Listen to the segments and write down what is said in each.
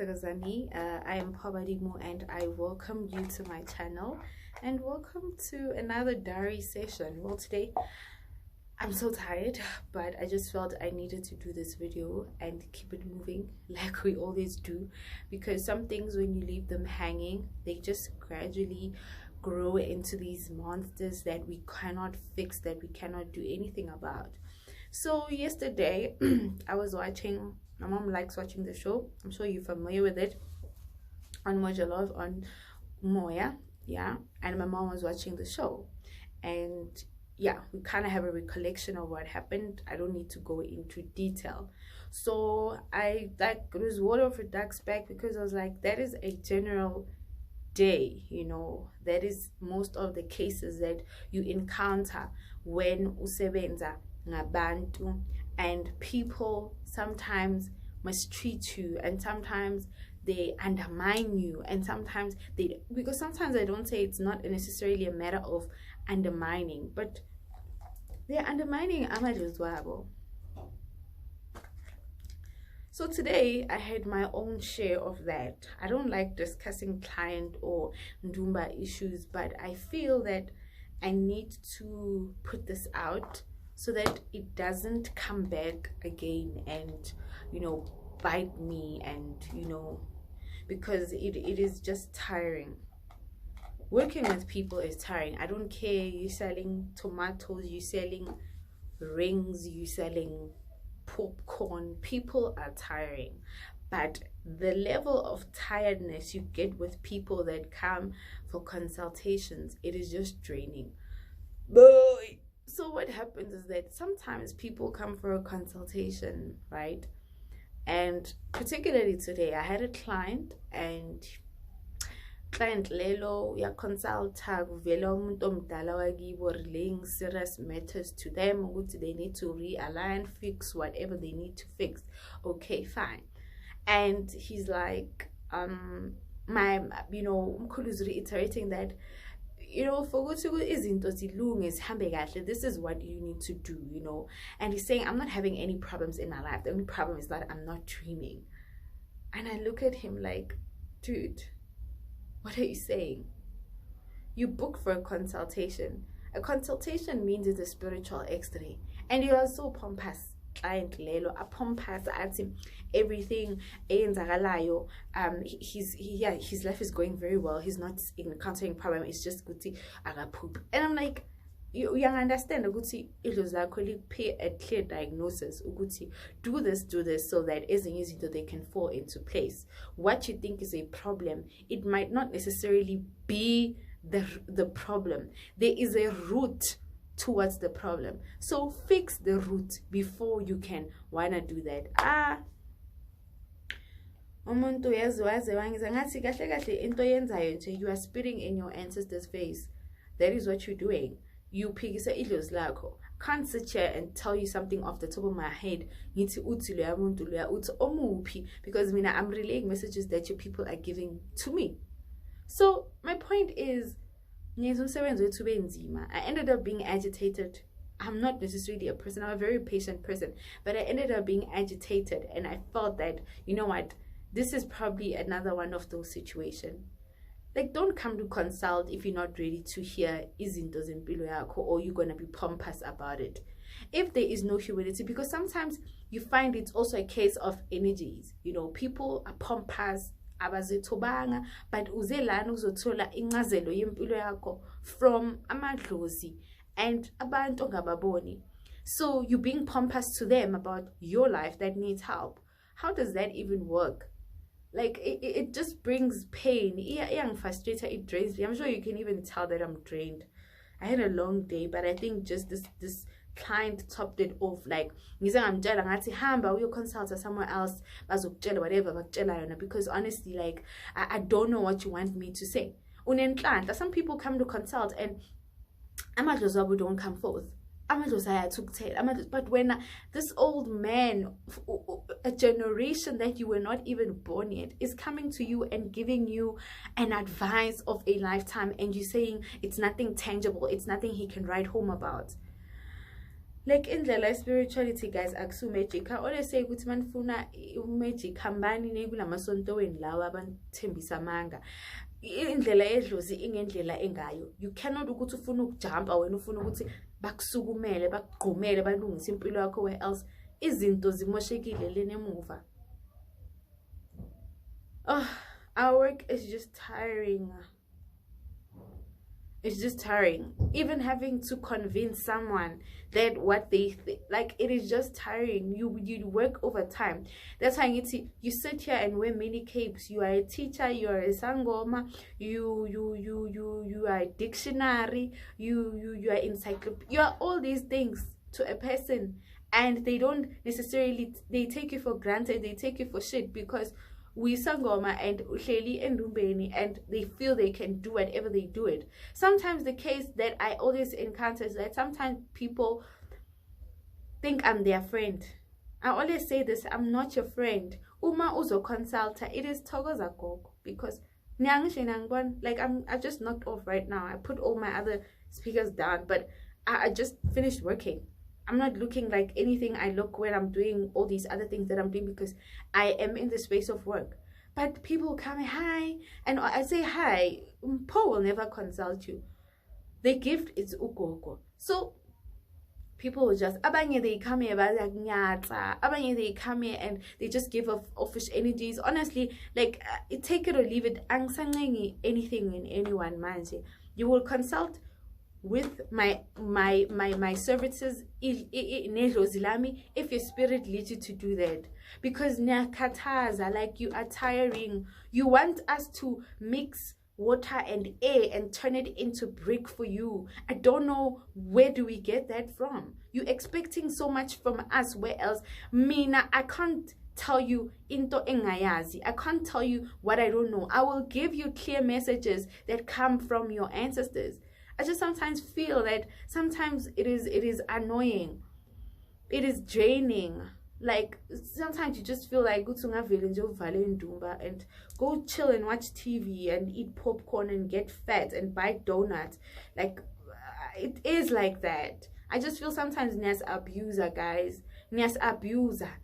Sakazani. I am Pabadimo and I welcome you to my channel and welcome to another diary session. Well, today I'm so tired, but I just felt I needed to do this video and keep it moving like we always do, because some things, when you leave them hanging, they just gradually grow into these monsters that we cannot fix, that we cannot do anything about. So yesterday I was watching, my mom likes watching the show, I'm sure you're familiar with it, on Mojalov, on Moya, yeah, and my mom was watching the show, and yeah, we kind of have a recollection of what happened. I don't need to go into detail. So I like it was water off a duck's back, because I was like, that is a general day, you know, that is most of the cases that you encounter when usebenza ngabantu, and people sometimes mistreat you, and sometimes they undermine you, and sometimes they, because sometimes I don't say it's not necessarily a matter of undermining, but they're undermining amadlozwabo. So today I had my own share of that. I don't like discussing client or ndumba issues, but I feel that I need to put this out so that it doesn't come back again and, you know, bite me, and, you know, because it is just tiring. Working with people is tiring. I don't care, you're selling tomatoes, you're selling rings, you're selling popcorn. People are tiring, but the level of tiredness you get with people that come for consultations, it is just draining. Boy. So what happens is that sometimes people come for a consultation, right? And particularly today, I had a client, and client lelo ya consulta kuvela umuntu omdala wakibo relaying serious matters to them, ukuthi they need to realign, fix whatever they need to fix. Okay, fine. And he's like, my, you know, umkhulu is reiterating that, you know, for ukuthi izinto zilunge zihambe kahle, this is what you need to do, you know. And he's saying, I'm not having any problems in my life, the only problem is that I'm not dreaming. And I look at him like, dude, what are you saying? You book for a consultation. A consultation means it's a spiritual x-ray, and you are so pompous. Client lelo a pompous at him, everything eyenzakalayo. His life is going very well. He's not encountering problem. It's just guti poop. And I'm like, you understand ukuthi it was like pay a clear diagnosis, uguti do this, so that as easy that they can fall into place. What you think is a problem, it might not necessarily be the problem. There is a root towards the problem, so fix the root before you can wanna do that. Umuntu yazi wangiza ngathi kahle kahle into yenzayo nje, you are spitting in your ancestors' face. That is what you're doing. You phikisa idlozi lakho. Can't sit here and tell you something off the top of my head, ngithi uthi loya muntu loya uthi omuphi, because mina I'm relaying messages that your people are giving to me. So my point is, I ended up being agitated. I'm not necessarily a person, I'm a very patient person, but I ended up being agitated, and I felt that, you know what, this is probably another one of those situations. Like, don't come to consult if you're not ready to hear izinto zempilo yakho, or you're gonna be pompous about it. If there is no humility, because sometimes you find it's also a case of energies. You know, people are pompous, abazethobanga, but uzelana uzothola incazelo yempilo yakho from amadlozi and abantu ongababoni. So you're being pompous to them about your life that needs help. How does that even work? Like, it just brings pain. It frustrates, it drains me. I'm sure you can even tell that I'm drained. I had a long day, but I think just this client topped it off. Like, I'm ngathi hamba uyo consult somewhere else, bazokutshela whatever bakutshela yona, because honestly, like, I don't know what you want me to say. Unenhlanhla, some people come to consult and amadlozi wabo don't come forth. But when this old man, a generation that you were not even born yet, is coming to you and giving you an advice of a lifetime, and you're saying it's nothing tangible, it's nothing he can write home about. like indlela spirituality, guys, akusu magic. I always say ukuthi manifuna magic hambani nekulamasontoweni lawa abanthembisa manga. Indlela edlozi ingendlela engayo. You cannot ukuthi ufuna ukujumpa wena ufuna ukuthi bakusukumele bakugqumele balungise impilo yakho, where else izinto zimoshekile lena emuva. Oh, our work is just tiring. It's just tiring. Even having to convince someone that what they think, like, it is just tiring. You work overtime. That's why you sit here and wear mini capes. You are a teacher. You are a sangoma. You are a dictionary. You are encyclopedia. You are all these things to a person, and they don't necessarily. They take you for granted. They take you for shit because we sangoma and uhleli endumbeni, and they feel they can do whatever they do it. Sometimes the case that I always encounter is that sometimes people think I'm their friend. I always say this: I'm not your friend. Uma uzo consulta, it is Togoza Gogo, because like I just knocked off right now. I put all my other speakers down, but I just finished working. I'm not looking like anything I look when I'm doing all these other things that I'm doing, because I am in the space of work. But people come, hi, and I say hi. Paul will never consult you. The gift is ugogo. So people will just, abanye they come here, abanye they come here and they just give off offish energies. Honestly, like take it or leave it. Anything in anyone, manje. You will consult with my services if your spirit leads you to do that, because nyakataza, like, you are tiring. You want us to mix water and air and turn it into brick for you. I don't know, where do we get that from? You expecting so much from us, where else? Mina, I can't tell you into engayazi. I can't tell you what I don't know. I will give you clear messages that come from your ancestors. I just sometimes feel that sometimes it is annoying. It is draining. Like, sometimes you just feel like and go chill and watch TV and eat popcorn and get fat and buy donuts. Like, it is like that. I just feel sometimes Nias abuser, guys. Nias abuser.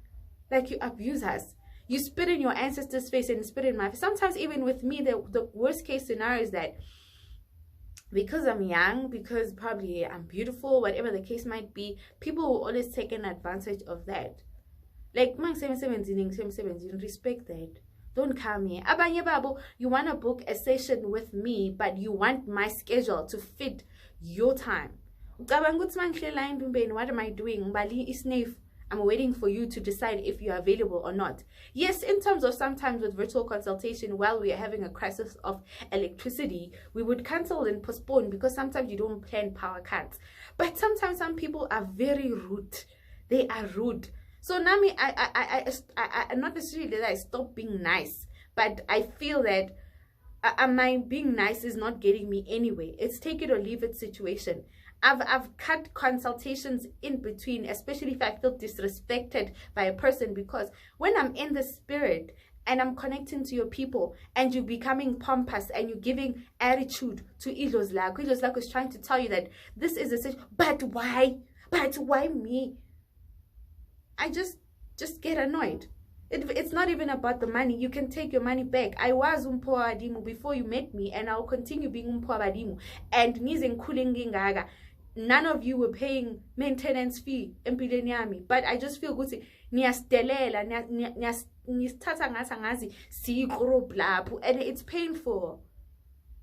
Like, you abuse us. You spit in your ancestors' face and spit in my face. Sometimes even with me, the worst case scenario is that because I'm young, because probably I'm beautiful, whatever the case might be, people will always take an advantage of that. Like, man, 717, respect that. Don't come here. Abanye babo, you want to book a session with me, but you want my schedule to fit your time. What am I doing? I'm waiting for you to decide if you're available or not. Yes, in terms of sometimes with virtual consultation, while we are having a crisis of electricity, we would cancel and postpone because sometimes you don't plan power cuts. But sometimes some people are very rude. They are rude. So Nami, I not necessarily that I stop being nice, but I feel that my being nice is not getting me anywhere. It's take it or leave it situation. I've cut consultations in between, especially if I feel disrespected by a person, because when I'm in the spirit and I'm connecting to your people and you're becoming pompous and you're giving attitude to Ilozlako. Ilozlako is trying to tell you that this is a situation, but why? But why me? I just get annoyed. It's not even about the money. You can take your money back. I was umpoa adimu before you met me, and I'll continue being umpoa adimu. And nizen kulingingaga. None of you were paying maintenance fee empilweni yami, but I just feel good. Niyastelela, niyasthatha ngathi sigroup lapho, and it's painful.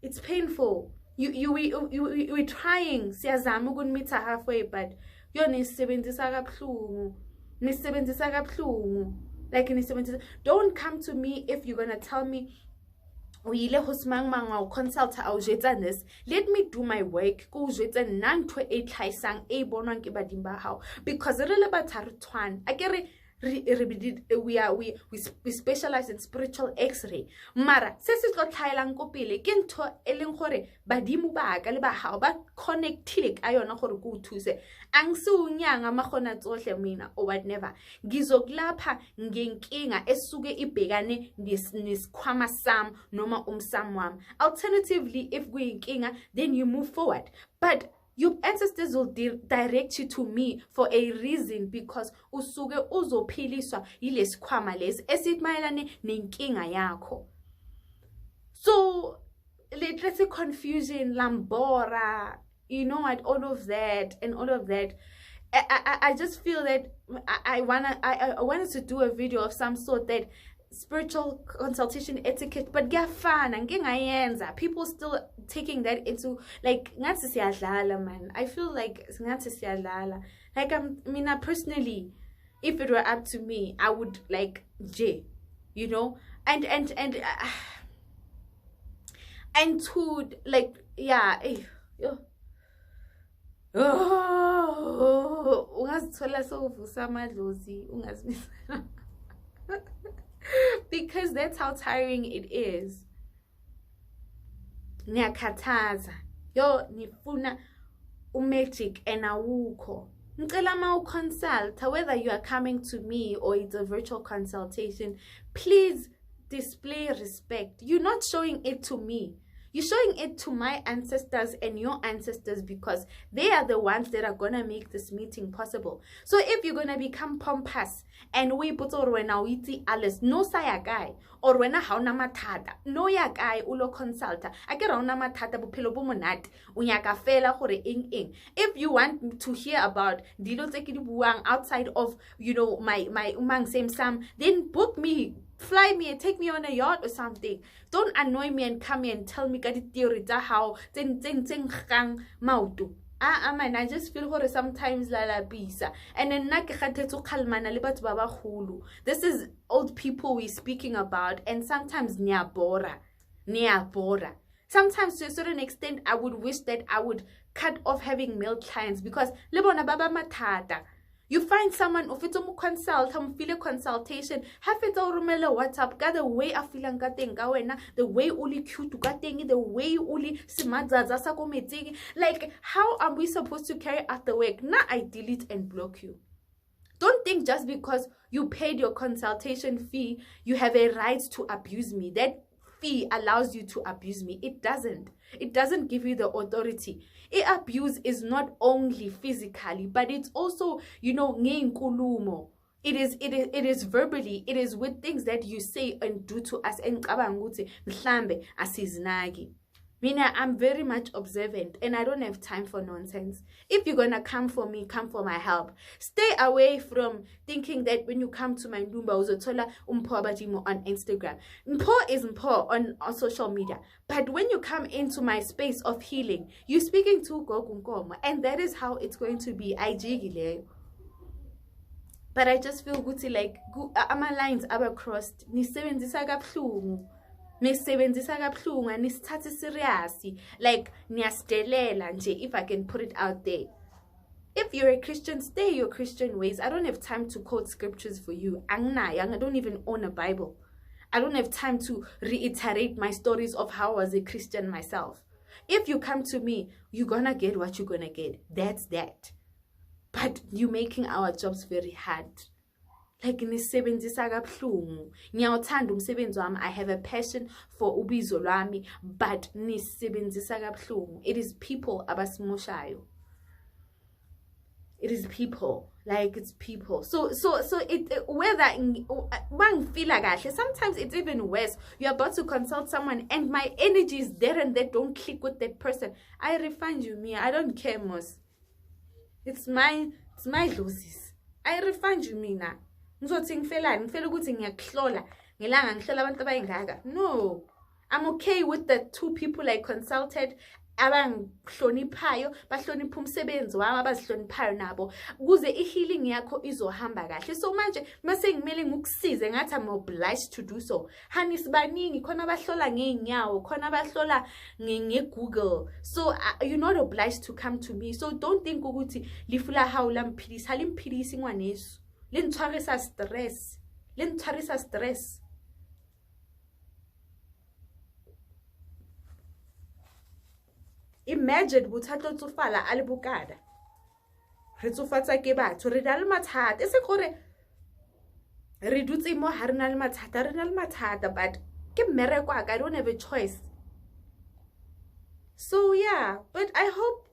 It's painful. We trying siyazama ukunmitha halfway, but yo nisebenzisa kabuhlungu. Nisebenzisa kabuhlungu. Like, don't come to me if you're gonna tell me consult. Let me do my work. Because we specialize in spiritual x-ray. Mara badimu ba ka le ba hao ba connectile ka yona gore go thuse ang se unyanga magona tsohle mina or whatever ngizokulapha ngenkinga esuke ibhekane nesikhwama sam noma umsam wami. Alternatively, if kuyinkinga, then you move forward. But Your ancestors will direct you to me for a reason, because usuke uzophiliswa yilesikhwama lesi esitmayelane nenkinga yakho. So let's say confusion, lambora, you know what, all of that and all of that. I just feel that I wanted to do a video of some sort, that spiritual consultation etiquette, but ngiyafana, people still taking that into like ngathi siyadlala, man. I feel like ngathi siyadlala. Like personally, if it were up to me, I would like you know, and to like, yeah, ungazithola sowuvusa amadlozi ungazimisa. Because that's how tiring it is. Niyakhathaza, yo nifuna magic and awukho. Ngicela ma consult, whether you are coming to me or it's a virtual consultation, please display respect. You're not showing it to me. You're showing it to my ancestors and your ancestors, because they are the ones that are going to make this meeting possible. So if you're going to become pompous and we put or when we iti alles, no saya guy, or when a hauna matata, no ya guy ulo consulta, I get on matata bupilo bumonat, unyaka fela hore ing. If you want to hear about dilo tekidi buang outside of, you know, my umang same sam, then book me. Fly me and take me on a yacht or something. Don't annoy me and come here and tell me theory how mautu. Man, I just feel horror sometimes la bisa. And then this is old people we're speaking about, and sometimes niabora. Sometimes to a certain extent I would wish that I would cut off having male clients, because libona baba matata. You find someone of it consult, feel a consultation, have it all rumela WhatsApp, got the way I feel and the way uli cute to gating, the way uli simadza. Like, how are we supposed to carry out the work? Now I delete and block you. Don't think just because you paid your consultation fee, you have a right to abuse me. That fee allows you to abuse me. It doesn't. It doesn't give you the authority. Abuse is not only physically, but it's also, you know, nkulumo. It is verbally. It is with things that you say and do to us. And mhlambe asiznagi. Mina, I'm very much observant and I don't have time for nonsense. If you're gonna come for me, come for my help. Stay away from thinking that when you come to my ndumba uzotola umpo abajimo on Instagram. Mpo is mpo on social media. But when you come into my space of healing, you're speaking to Gogunkomo, and that is how it's going to be. But I just feel good, like my lines are crossed. Nisebenzisa kabuhlungu. Nisebenzisa kabuhlungu, nisithathe seriously, like niyastelela nje, if I can put it out there. If you're a Christian, stay your Christian ways. I don't have time to quote scriptures for you. I don't even own a Bible. I don't have time to reiterate my stories of how I was a Christian myself. If you come to me, you're gonna get what you're gonna get. That's that. But you're making our jobs very hard. Like nisebenzisa kabuhlungu. Ngiyawuthanda umsebenzi wami. I have a passion for ubizo lwami, but nisebenzisa kabuhlungu. It is people abasimoshayo. It is people. Like, it's people. So it whether sometimes it's even worse. You're about to consult someone and my energy is there and they don't click with that person. I refund you, me. I don't care, Mos. It's my losses. I refund you, Mina. No, I'm okay with the 2 people I consulted. Abangihloniphayo bahlonipha umsebenzi wami abazihloniphayo nabo kuze ihealing yakho izohamba kahle. So manje mase ngimele ngikusize ngathi I'm obliged to do so. Hani sibaningi khona abahlola ngeenyawo, khona abahlola nge-Google. So you're not obliged to come to me. So don't think ukuthi lifula how lamphilisa, halimphilisi ngwanesu. Lintshwarisa stress. Imagine buthato tsofala a le bokana. Re tsofatsa ke batho, re na le mathata. E se gore re dutse mo ha re na le mathata, but ke mmereko aka, I don't have a choice. So yeah, but I hope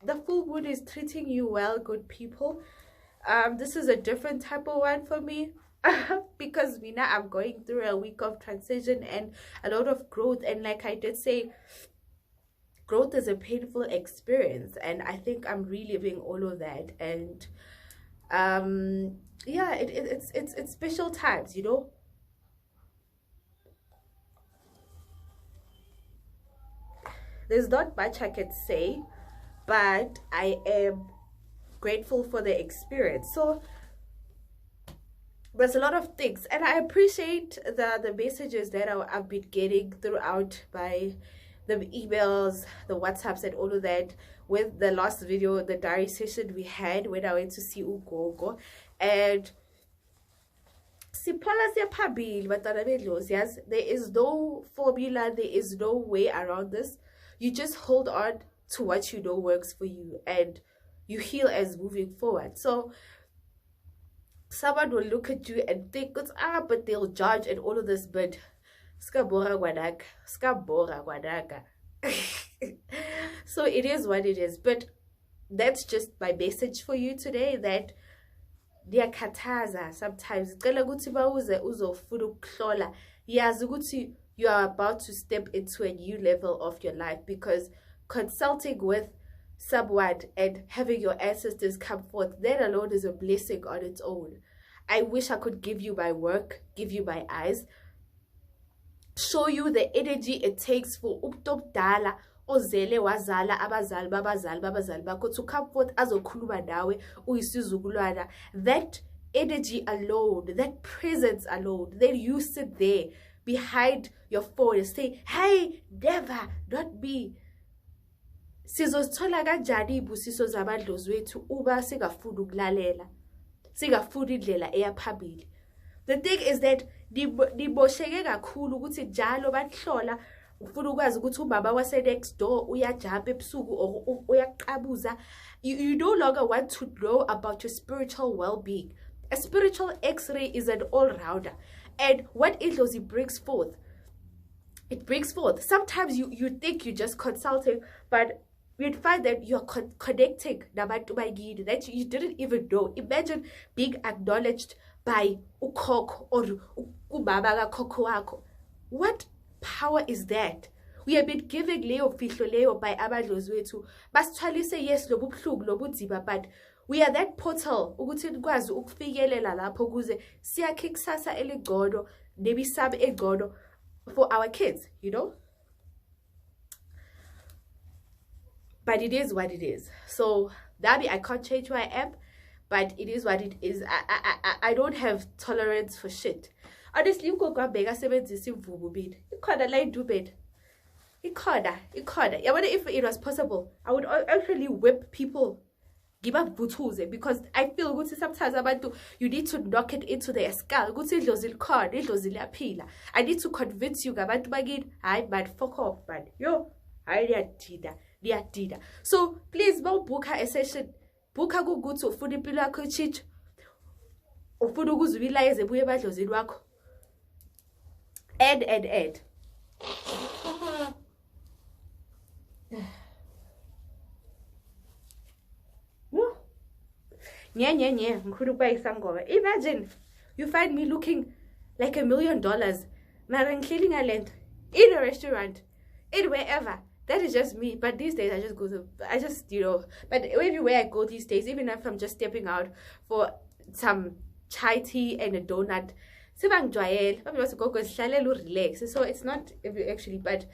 the full moon is treating you well, good people. This is a different type of one for me. Because me now I'm going through a week of transition and a lot of growth, and like I did say, growth is a painful experience, and I think I'm reliving all of that. And yeah, it's special times, you know. There's not much I can say, but I am grateful for the experience. So there's a lot of things, and I appreciate the messages that I've been getting throughout by the emails, the WhatsApps, and all of that. With the last video, the diary session we had when I went to see Ugogo, and yes, there is no formula, there is no way around this. You just hold on to what you know works for you, and you heal as moving forward. So someone will look at you and think it's but they'll judge and all of this, but skabora guadaka. So it is what it is. But that's just my message for you today, that diyakhathaza sometimes cela ukuthi bawuze uzofuna ukuhlola, yazi ukuthi you are about to step into a new level of your life, because consulting with someone and having your ancestors come forth, that alone is a blessing on its own. I wish I could give you my work, give you my eyes, show you the energy it takes for ubudala ozele wazala abazali babazali bakho to come forth azokhuluma nawe uyisizukulwana. That energy alone, that presence alone, then you sit there behind your phone and say, hey, never, not me. Sizozithola kanjani ibusiso zabadlozi wethu uba singafuni ukulalela, singafuni indlela eya phambili? The thing is that nibosheke kakhulu ukuthi njalo bahlola ufuna ukwazi ukuthi ubaba wase next door uyajump ebusuku or uyaqabuza. You no longer want to know about your spiritual well-being. A spiritual x-ray is an all-rounder, and what Idlozi brings forth, it brings forth. Sometimes you think you're just consulting, but you'd find that you're connecting that you didn't even know. Imagine being acknowledged by ukhokho or ubaba kakhokho wako. What power is that? We have been giving leyo fihlo leyo by abadlozi wethu basithwalise yes lobu buhlungu lobu nzima, but we are that portal ukuthi nikwazi ukufikelela lapho kuze siyakhe ikusasa eligcono nebisaba egcono for our kids, you know. But it is what it is. So Dabi, I can't change who I am, but it is what it is. I don't have tolerance for shit. Honestly, ukogwabheka sebenzisa imvubu bini. Ikhona la idubeni. Ikhona. I wonder if it was possible, I would actually whip people. Give up butuze, because I feel good sometimes about you need to knock it into their skull. Good I need to convince you about bagin. I bad fuck off, man. Yo, I did. So please book her a session. Book her go to food pillar coachich. Or food realize the way about those in work. Ed. Imagine you find me looking like $1 million, land in a restaurant, in wherever. That is just me. But these days I just but everywhere I go these days, even if I'm just stepping out for some chai tea and a donut, relax. So it's not actually, but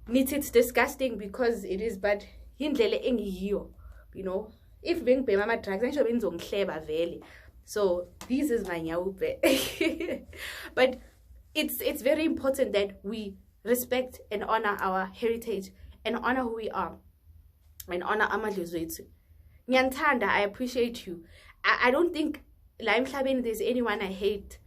it's disgusting because it is, but you know. If being pay mama drugs, I should be on clever valley. So this is my nyaupe. But it's very important that we respect and honor our heritage and honor who we are and honor amadlozi. Nyantanda, I appreciate you. I don't think la emhlabeni there's anyone I hate,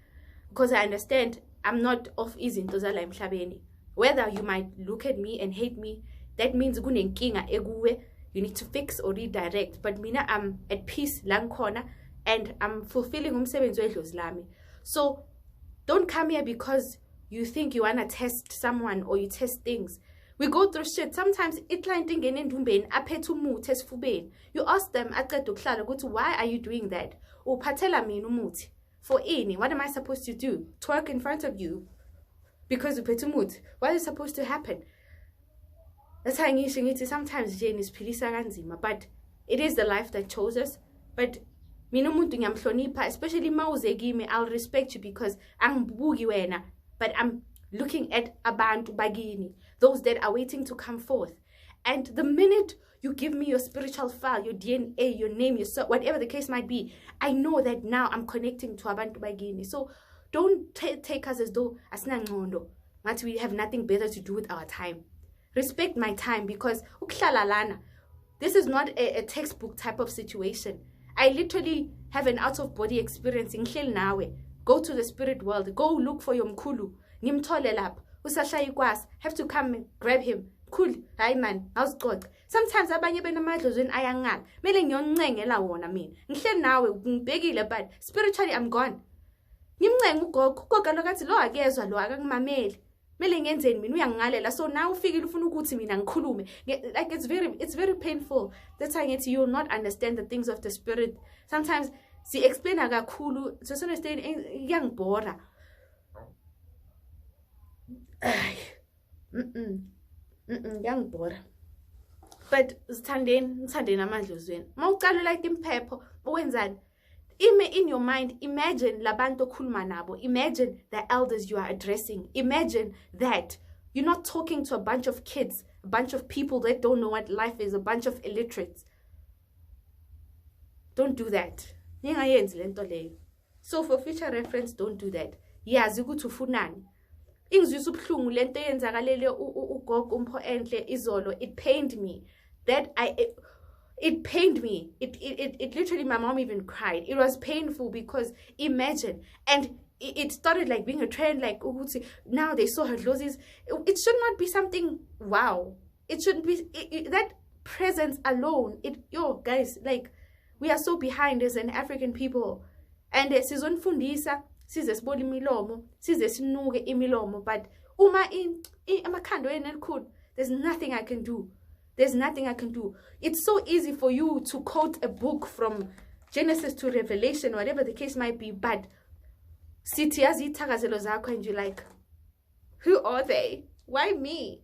because I understand I'm not of izinto za la emhlabeni. Whether you might look at me and hate me, that means kunenkinga eguwe. You need to fix or redirect. But mina, I'm at peace lang khona, and I'm fulfilling umsebenzi wedlozi lami. So don't come here because you think you wanna test someone or you test things. We go through shit. Sometimes client ingene endumbeni aphethe umuthi esifubeni. You ask them aqeda ukuhlala ukuthi why are you doing that? Uphathela mina umuthi. For ini, what am I supposed to do? Twerk in front of you because uphethe umuthi. What is supposed to happen? That's how ngisho ngithi sometimes nje nisiphilisa kanzima, but it is the life that chose us. But mina umuntu ngiyamhlonipha, especially mawuze kimi, I'll respect you because angibuki wena, but I'm looking at abantu bagini, those that are waiting to come forth. And the minute you give me your spiritual file, your DNA, your name, your soul, whatever the case might be, I know that now I'm connecting to abantu bagini. So don't take us as though asinangqondo, but we have nothing better to do with our time. Respect my time because this is not a textbook type of situation. I literally have an out-of-body experience. Go to the spirit world. Go look for your mkulu. Nimtole lap. Have to come and grab him. Cool. Hi man. How's God? Sometimes abanye benamadlozweni ayangal. Mele ngiyoncengela wona mina. Ngihleli nawe ngibhekile but spiritually I'm gone. Ngimncenga ugogo. Ugogo lokathi lo akezwa lo akangimameli. Mele ngenzeni mina uyangalela. So now ufikile ufuna ukuthi mina ngikhulume. Like it's very painful. That's why you will not understand the things of the spirit. Sometimes si explain kakhulu to some extent iyangibhora. Iyangibhora. But sithandeni amadlozweni. Mawucala like impepho wenzani? In your mind, imagine labanto khuluma nabo. Imagine the elders you are addressing. Imagine that you're not talking to a bunch of kids, a bunch of people that don't know what life is, a bunch of illiterates. Don't do that. So for future reference, don't do that. Yazi ukuthi ufunani. Ingizwisa ubuhlungu lento eyenzakalele ugogo umpho enhle izolo. It pained me that it pained me. It literally, my mom even cried. It was painful because imagine, and it started like being a trend, like now they saw her losses. It should not be something wow. It shouldn't be that presence alone. Guys, like we are so behind as an African people, and sizonfundisa sizesibona imilomo sizesinuke imilomo, but uma amakhando enelikhulu, there's nothing I can do. There's nothing I can do. It's so easy for you to quote a book from Genesis to Revelation, whatever the case might be, but sitiyazi ithakazelo zakho and you're like, who are they? Why me?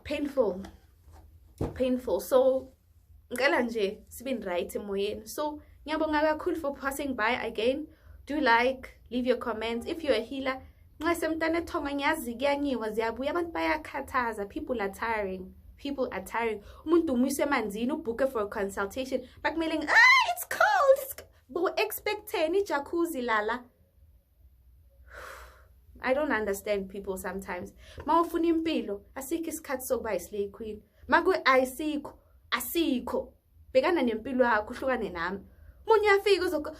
Painful. So ngicela nje sibe right emoyeni. So ngiyabonga kakhulu for passing by again. Do like, leave your comments. If you're a healer, people are tiring. Umuntu umuse emanzini ubhooke for a consultation. Bakumele it's cold. Bo expecteni jacuzzi lala. I don't understand people sometimes. Mawufuna impilo, asikho isikhathi sokuba islay queen. Makwe asikho. Bekana nempilo yakho uhlukane nami. Munye uyafika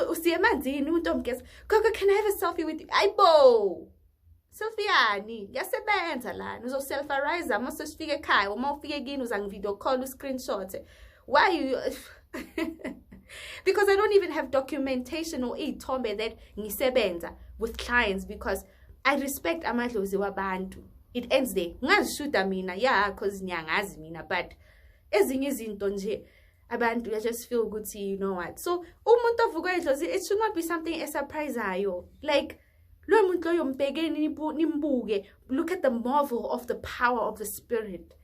usiye emanzini umuntu omgeza. Gogo, can I have a selfie with you? Ayibo. Selfie yani, yasebenza lana. Uzo-selfarize mase sifike ekhaya, uma ufike kini uzangivideo call screenshot. Why you because I don't even have documentation or ithombe that ngisebenza with clients because I respect amadlozi wabantu. It ends there. Ngazishuta mina, yeah, because ngiyangazi mina, but ezinye izinto nje abantu I just feel good to you know what. So umuntu ovuka idlozi, it should not be something esurpriseayo. Like look at the marvel of the power of the spirit.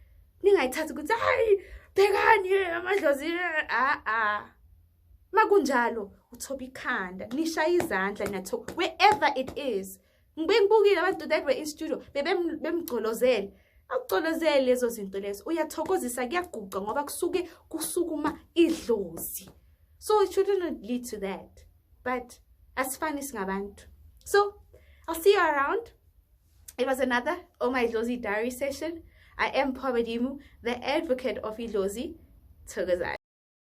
Magunjalo utobikanda nishaya izandla niyathoka wherever it is. Ngibengibukile abantu that were in studio bemgcolozela akucolozele lezo zinto lezo uyathokozisa kuyaguqa ngoba kusuke kusukuma idlozi. So it shouldn't lead to that, but as fun as ngabantu. So I'll see you around. It was another Oh My Idlozi diary session. I am Pabadimu, the advocate of Idlozi. Thokozani.